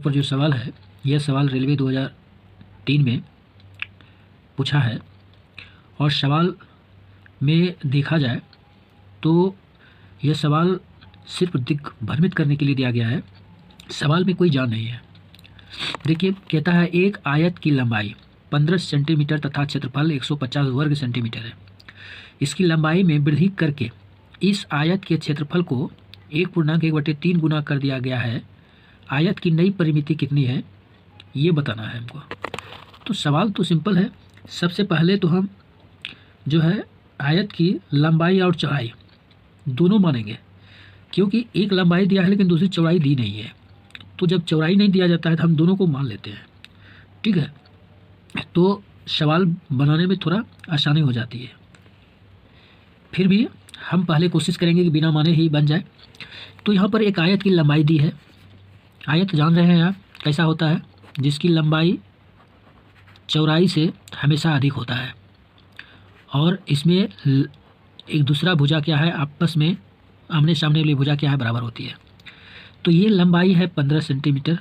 पर जो सवाल है, यह सवाल रेलवे 2003 में पूछा है और सवाल में देखा जाए तो यह सवाल सिर्फ दिग्भ्रमित करने के लिए दिया गया है। सवाल में कोई जान नहीं है। देखिए, कहता है एक आयत की लंबाई 15 सेंटीमीटर तथा क्षेत्रफल 150 वर्ग सेंटीमीटर है। इसकी लंबाई में वृद्धि करके इस आयत के क्षेत्रफल को 1.1/3 गुना कर दिया गया है। आयत की नई परिमिति कितनी है, ये बताना है हमको। तो सवाल तो सिंपल है। सबसे पहले तो हम जो है आयत की लंबाई और चौड़ाई दोनों मानेंगे, क्योंकि एक लंबाई दिया है लेकिन दूसरी चौड़ाई दी नहीं है। तो जब चौड़ाई नहीं दिया जाता है तो हम दोनों को मान लेते हैं, ठीक है। तो सवाल बनाने में थोड़ा आसानी हो जाती है। फिर भी हम पहले कोशिश करेंगे कि बिना माने ही बन जाए। तो यहाँ पर एक आयत की लंबाई दी है। आयत जान रहे हैं आप कैसा होता है, जिसकी लंबाई चौड़ाई से हमेशा अधिक होता है और इसमें एक दूसरा भुजा क्या है, आपस में आमने सामने वाली भुजा क्या है, बराबर होती है। तो ये लंबाई है 15 सेंटीमीटर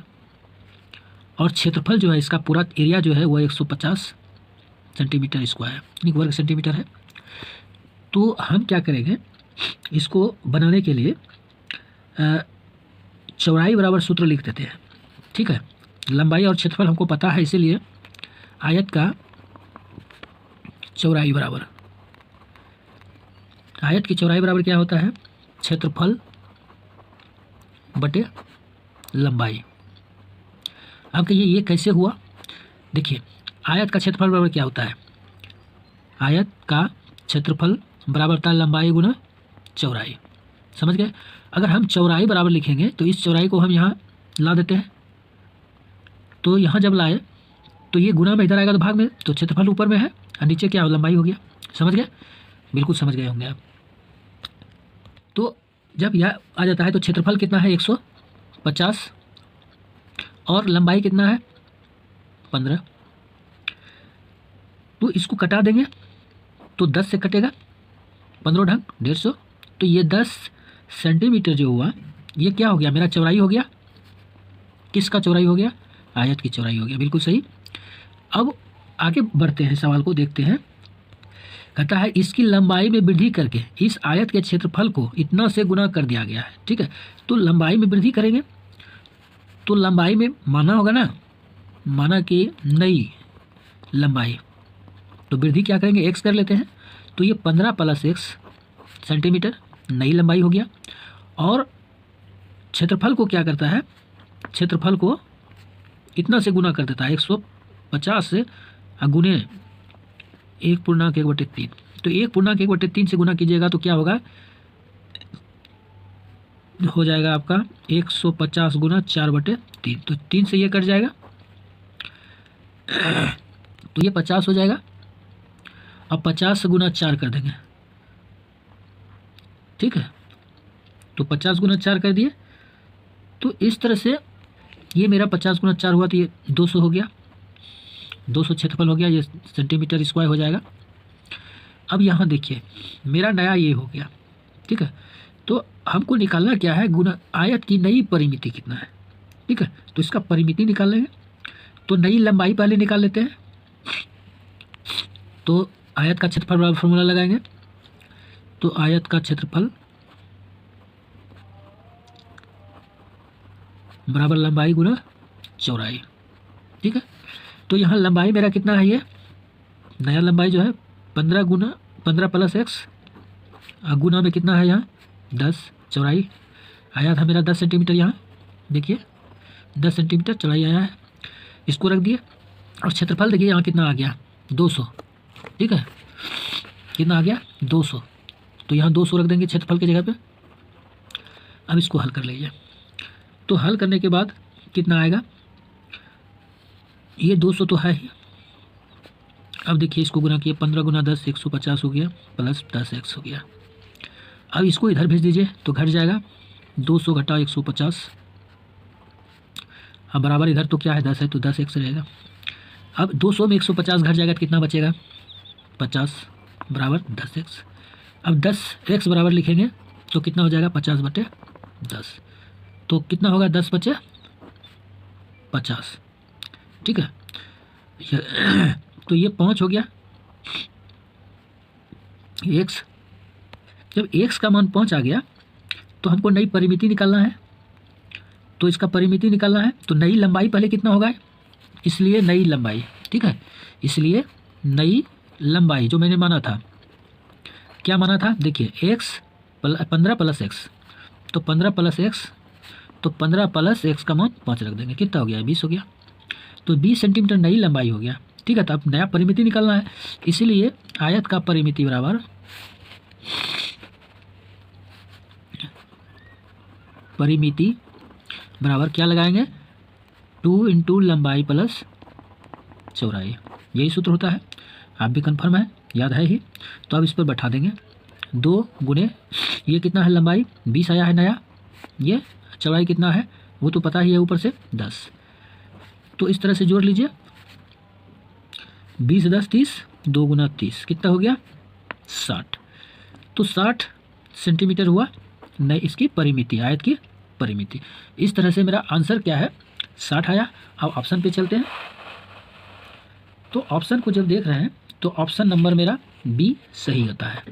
और क्षेत्रफल जो है इसका पूरा एरिया जो है वो 150 सेंटीमीटर स्क्वायर यानी वर्ग सेंटीमीटर है। तो हम क्या करेंगे, इसको बनाने के लिए चौड़ाई बराबर सूत्र लिख देते हैं, ठीक है। लंबाई और क्षेत्रफल हमको पता है, इसीलिए आयत का चौड़ाई बराबर, आयत की चौड़ाई बराबर क्या होता है, क्षेत्रफल बटे लंबाई। अब कहिए ये कैसे हुआ। देखिए, आयत का क्षेत्रफल बराबर क्या होता है, आयत का क्षेत्रफल बराबर होता है लंबाई गुना चौड़ाई। समझ गए। अगर हम चौड़ाई बराबर लिखेंगे तो इस चौड़ाई को हम यहाँ ला देते हैं। तो यहाँ जब लाए तो ये गुना में इधर आएगा तो भाग में, तो क्षेत्रफल ऊपर में है और नीचे क्या लंबाई हो गया। समझ गए, बिल्कुल समझ गए होंगे आप। तो जब यह आ जाता है तो क्षेत्रफल कितना है 150 और लंबाई कितना है 15। तो इसको कटा देंगे तो 10 से कटेगा 15 ढंग 150। तो ये 10 सेंटीमीटर जो हुआ ये क्या हो गया, मेरा चौड़ाई हो गया। किसका चौड़ाई हो गया, आयत की चौड़ाई हो गया। बिल्कुल सही। अब आगे बढ़ते हैं, सवाल को देखते हैं। कहता है इसकी लंबाई में वृद्धि करके इस आयत के क्षेत्रफल को इतना से गुना कर दिया गया है, ठीक है। तो लंबाई में वृद्धि करेंगे तो लंबाई में माना होगा ना, माना कि नई लंबाई, तो वृद्धि क्या करेंगे, x कर लेते हैं। तो ये 15 + x सेंटीमीटर नई लंबाई हो गया। और क्षेत्रफल को क्या करता है, क्षेत्रफल को इतना से गुना कर देता है 150 से गुने 1.1/3। तो 1.1/3 से गुना कीजिएगा तो क्या होगा, हो जाएगा आपका 150 गुना 4/3। तो 3 से ये कट जाएगा तो ये 50 हो जाएगा। अब 50 गुना 4 कर देंगे, ठीक है। तो 50 गुना 4 कर दिए। तो इस तरह से ये मेरा 50 गुना 4 हुआ तो ये 200 हो गया, 200 क्षेत्रफल हो गया, ये सेंटीमीटर स्क्वायर हो जाएगा। अब यहाँ देखिए मेरा नया ये हो गया, ठीक है। तो हमको निकालना क्या है, गुना आयत की नई परिमिति कितना है, ठीक है। तो इसका परिमिति निकाल लेंगे। तो नई लंबाई पहले निकाल लेते हैं। तो आयत का क्षेत्रफल बराबर फॉर्मूला लगाएंगे। तो आयत का क्षेत्रफल बराबर लंबाई गुना चौड़ाई, ठीक है। तो यहाँ लंबाई मेरा कितना है, ये नया लंबाई जो है 15 + x गुना में कितना है यहाँ 10। चौड़ाई आया था मेरा 10 सेंटीमीटर, यहाँ देखिए 10 सेंटीमीटर चौड़ाई आया है। इसको रख दिए और क्षेत्रफल देखिए यहाँ कितना आ गया 200, ठीक है। कितना आ गया 200। तो यहाँ 200 रख देंगे क्षेत्रफल की जगह पे। अब इसको हल कर लीजिए। तो हल करने के बाद कितना आएगा, ये 200 तो है ही। अब देखिए इसको गुना किए 15 गुना 10 150 हो गया प्लस 10x हो गया। अब इसको इधर भेज दीजिए तो घट जाएगा 200 घटा 150। अब बराबर इधर तो क्या है 10 है तो 10x रहेगा। अब 200 में 150 घट जाएगा तो कितना बचेगा 50 बराबर 10x। अब 10x बराबर लिखेंगे तो कितना हो जाएगा 50/10। तो कितना होगा 10 बचे 50। ठीक है, तो ये 5 हो गया x। जब x का मान 5 आ गया तो हमको नई परिमिति निकालना है, तो इसका परिमिति निकालना है, तो नई लंबाई पहले कितना होगा, इसलिए नई लंबाई। ठीक है, इसलिए नई लंबाई जो मैंने माना था, क्या माना था, देखिए x 15 प्लस x, तो 15 प्लस x, तो 15 प्लस x का मान 5 रख देंगे, कितना हो गया, 20 हो गया। तो 20 सेंटीमीटर नई लंबाई हो गया। ठीक है, तो अब नया परिमिति निकालना है, इसलिए आयत का परिमिति बराबर क्या लगाएंगे, 2 इंटू लंबाई प्लस चौड़ाई, यही सूत्र होता है। आप भी कन्फर्म है, याद है ही, तो अब इस पर बैठा देंगे 2 गुने ये कितना है, लंबाई 20 आया है नया, ये चौड़ाई कितना है वो तो पता ही है, ऊपर से 10। तो इस तरह से जोड़ लीजिए, 20 10 30, 2 गुना 30 कितना हो गया, 60। तो 60 सेंटीमीटर हुआ नई इसकी परिमिति, आयत की परिमिति। इस तरह से मेरा आंसर क्या है, 60 आया। अब ऑप्शन पे चलते हैं। तो ऑप्शन को जब देख रहे हैं तो ऑप्शन नंबर मेरा बी सही होता है।